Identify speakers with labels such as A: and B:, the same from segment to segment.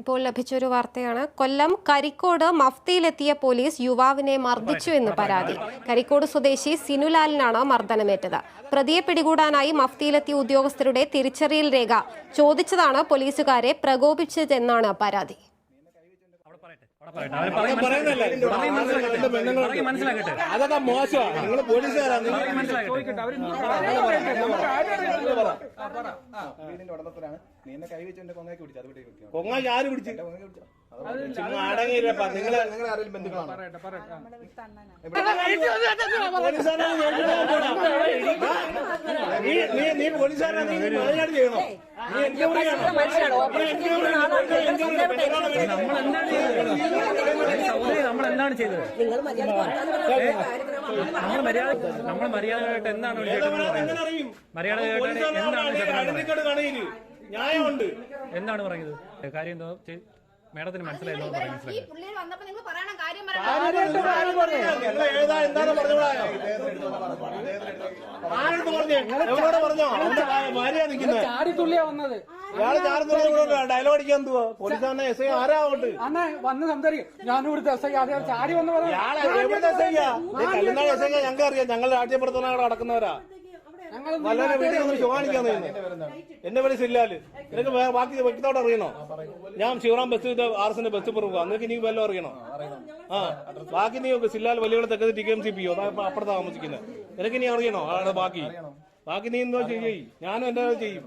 A: ഇപ്പോൾ ലഭിച്ചൊരു വാർത്തയാണ്. കൊല്ലം കരിക്കോട് മഫ്തിയിലെത്തിയ പോലീസ് യുവാവിനെ മർദ്ദിച്ചു എന്ന് പരാതി. കരിക്കോട് സ്വദേശി സിനുലാലിനാണ് മർദ്ദനമേറ്റത്. പ്രതിയെ പിടികൂടാനായി മഫ്തിയിലെത്തിയ ഉദ്യോഗസ്ഥരുടെ തിരിച്ചറിയൽ രേഖ ചോദിച്ചതാണ് പോലീസുകാരെ പ്രകോപിച്ചതെന്നാണ് പരാതി.
B: അതൊക്കെ മോശമാണ്. നിങ്ങൾ പോലീസുകാരാണ്. കൊങ്ങ ആര് പിടിച്ചു? അടങ്ങിയില്ലപ്പാ. നിങ്ങളെ ബന്ധുക്കളാണ്. നീ പോലീസുകാരാണ്. നീ വയനാട് ചെയ്യണോ?
C: നമ്മളെന്താണ് ചെയ്തത്? നമ്മൾ മര്യാദയായിട്ട് എന്താണ്
B: ന്യായമുണ്ട്
C: എന്താണ് പറയുന്നത്? കാര്യം എന്തോ മേഡത്തിന് മനസ്സിലായല്ലോ.
B: ഡയലോഗ് അടിക്കാൻ എന്തുവാ? പോലീസാണ് എസ് ഐ ആരാവട്ടെ
D: വന്ന് സംസാരിക്കും. ഞാനിവിടുത്തെ എസ് ഐ ചാടി വന്ന്
B: കല്ലുനാട് എസ് ഐ ഞങ്ങൾക്ക് അറിയാം. ഞങ്ങൾ രാജ്യപ്പെടുത്തുന്ന നടക്കുന്നവരാ. വല്ലവരെ വീട്ടിൽ നിന്ന് ചുവാണിക്കാന്ന് എന്റെ പേര് സില്ലാല്. നിനക്ക് ബാക്കി വ്യക്തമായിട്ട് അറിയണോ? ഞാൻ ശിവറാം ബസ് ആർസിന്റെ ബസ് പോകുക. നിനക്ക് ഇനി വല്ലതും അറിയണോ? ബാക്കി നീ സില്ലാൽ വലിയ തെക്കത് TKMCP അപ്പുറത്ത് താമസിക്കുന്നത്. നിനക്ക് ഇനി അറിയണോ? ബാക്കി നീ എന്തോ ചെയ്യും. ഞാനും എന്റെ ചെയ്യും.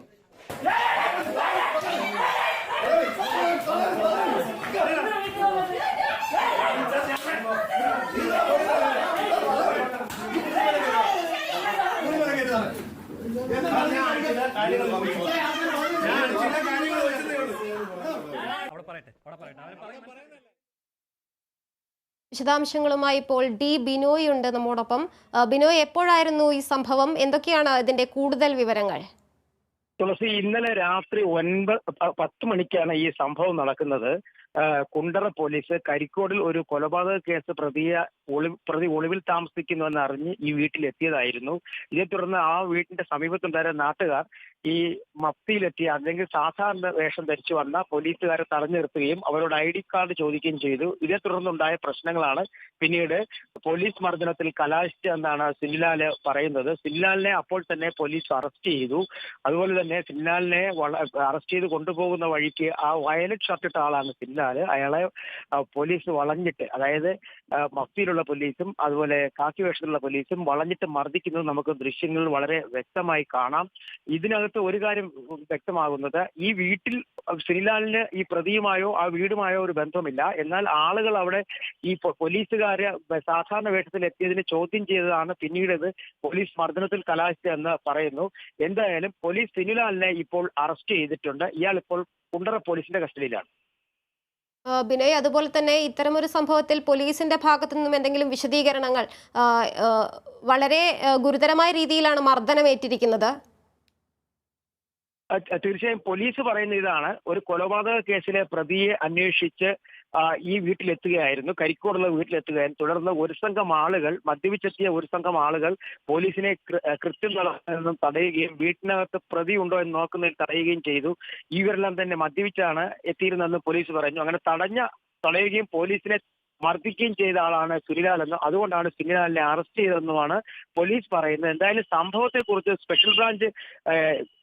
A: വിശദാംശങ്ങളുമായി ഇപ്പോൾ ഡി ബിനോയ് ഉണ്ട് നമ്മോടൊപ്പം. ബിനോയ്, എപ്പോഴായിരുന്നു ഈ സംഭവം? എന്തൊക്കെയാണ് ഇതിന്റെ കൂടുതൽ വിവരങ്ങൾ?
E: തുളസി, ഇന്നലെ രാത്രി 10 മണിക്കാണ് ഈ സംഭവം നടക്കുന്നത്. കുണ്ടറ പോലീസ് കരിക്കോടിൽ ഒരു കൊലപാതക കേസ് പ്രതി ഒളിവിൽ താമസിക്കുന്നുവെന്ന് അറിഞ്ഞ് ഈ വീട്ടിലെത്തിയതായിരുന്നു. ഇതേ തുടർന്ന് ആ വീടിന്റെ സമീപത്തുണ്ടായിരുന്ന നാട്ടുകാർ ഈ മഫ്തിയിലെത്തിയ അല്ലെങ്കിൽ സാധാരണ വേഷം ധരിച്ചു വന്ന പോലീസുകാരെ തടഞ്ഞു നിർത്തുകയും അവരോട് ID കാർഡ് ചോദിക്കുകയും ചെയ്തു. ഇതേ തുടർന്നുണ്ടായ പ്രശ്നങ്ങളാണ് പിന്നീട് പോലീസ് മർദ്ദനത്തിൽ കലാശിച്ചതെന്നാണ് സിൻലാൽ പറയുന്നത്. സിൻലാലിനെ അപ്പോൾ തന്നെ പോലീസ് അറസ്റ്റ് ചെയ്തു. അതുപോലെ തന്നെ സിൻലാലിനെ അറസ്റ്റ് ചെയ്ത് കൊണ്ടുപോകുന്ന വഴിക്ക് ആ വയലറ്റ് ഷർട്ടിട്ട ആളാണ് സിൻലാൽ. അയാളെ പോലീസ് വളഞ്ഞിട്ട്, അതായത് മഫ്തിയിലുള്ള പോലീസും അതുപോലെ കാക്കി വേഷത്തിലുള്ള പോലീസും വളഞ്ഞിട്ട് മർദ്ദിക്കുന്നത് നമുക്ക് ദൃശ്യങ്ങളിൽ വളരെ വ്യക്തമായി കാണാം. ഇതിനകത്ത് ഒരു കാര്യം വ്യക്തമാകുന്നത്, ഈ വീട്ടിൽ സിൻലാലിന് ഈ പ്രതിയുമായോ ആ വീടുമായോ ഒരു ബന്ധമില്ല. എന്നാൽ ആളുകൾ അവിടെ ഈ പോലീസുകാരെ സാധാരണ വേഷത്തിൽ എത്തിയതിന് ചോദ്യം ചെയ്തതാണ് പിന്നീട് ഇത് പോലീസ് മർദ്ദനത്തിൽ കലാശിച്ചതെന്ന് പറയുന്നു. എന്തായാലും പോലീസ് സിൻലാലിനെ ഇപ്പോൾ അറസ്റ്റ് ചെയ്തിട്ടുണ്ട്. ഇയാൾ ഇപ്പോൾ കുണ്ടറ പോലീസിന്റെ കസ്റ്റഡിയിലാണ്.
A: ബിനോയ്, അതുപോലെ തന്നെ ഇത്തരമൊരു സംഭവത്തിൽ പോലീസിന്റെ ഭാഗത്തു നിന്നും എന്തെങ്കിലും വിശദീകരണങ്ങൾ? വളരെ ഗുരുതരമായ രീതിയിലാണ് മർദ്ദനമേറ്റിരിക്കുന്നത്.
E: തീർച്ചയായും പോലീസ് പറയുന്ന ഇതാണ്, ഒരു കൊലപാതക കേസിലെ പ്രതിയെ അന്വേഷിച്ച് ഈ വീട്ടിലെത്തുകയായിരുന്നു, കരിക്കോടുള്ള വീട്ടിലെത്തുകയായിരുന്നു. തുടർന്ന് മദ്യപിച്ചെത്തിയ ഒരു സംഘം ആളുകൾ പോലീസിനെ കൃത്യം നടത്തുന്നതെന്നും തടയുകയും വീട്ടിനകത്ത് പ്രതി ഉണ്ടോ എന്ന് നോക്കുന്നതിൽ തടയുകയും ചെയ്തു. ഇവരെല്ലാം തന്നെ മദ്യപിച്ചാണ് എത്തിയിരുന്നതെന്ന് പോലീസ് പറഞ്ഞു. അങ്ങനെ തടയുകയും പോലീസിനെ മർദ്ദിക്കുകയും ചെയ്ത ആളാണ് സിൻലാലെന്നും അതുകൊണ്ടാണ് സിൻലാലിനെ അറസ്റ്റ് ചെയ്തതെന്നുമാണ് പോലീസ് പറയുന്നത്. എന്തായാലും സംഭവത്തെക്കുറിച്ച് special branch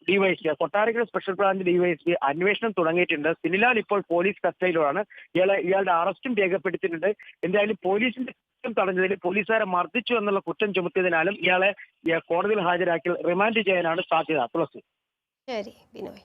E: DYSP, Kottarakkara special branch DYSP അന്വേഷണം തുടങ്ങിയിട്ടുണ്ട്. സിൻലാൽ ഇപ്പോൾ പോലീസ് കസ്റ്റഡിയിലാണ്. ഇയാളുടെ അറസ്റ്റും രേഖപ്പെടുത്തിയിട്ടുണ്ട്. എന്തായാലും പോലീസിന്റെ തടഞ്ഞതിൽ പോലീസുകാരെ മർദ്ദിച്ചു എന്നുള്ള കുറ്റം ചുമത്തിയതിനാലും ഇയാളെ കോടതിയിൽ ഹാജരാക്കി റിമാൻഡ് ചെയ്യാനാണ് സാധ്യത. തുളസി.
A: ശരി ബിനോയ്.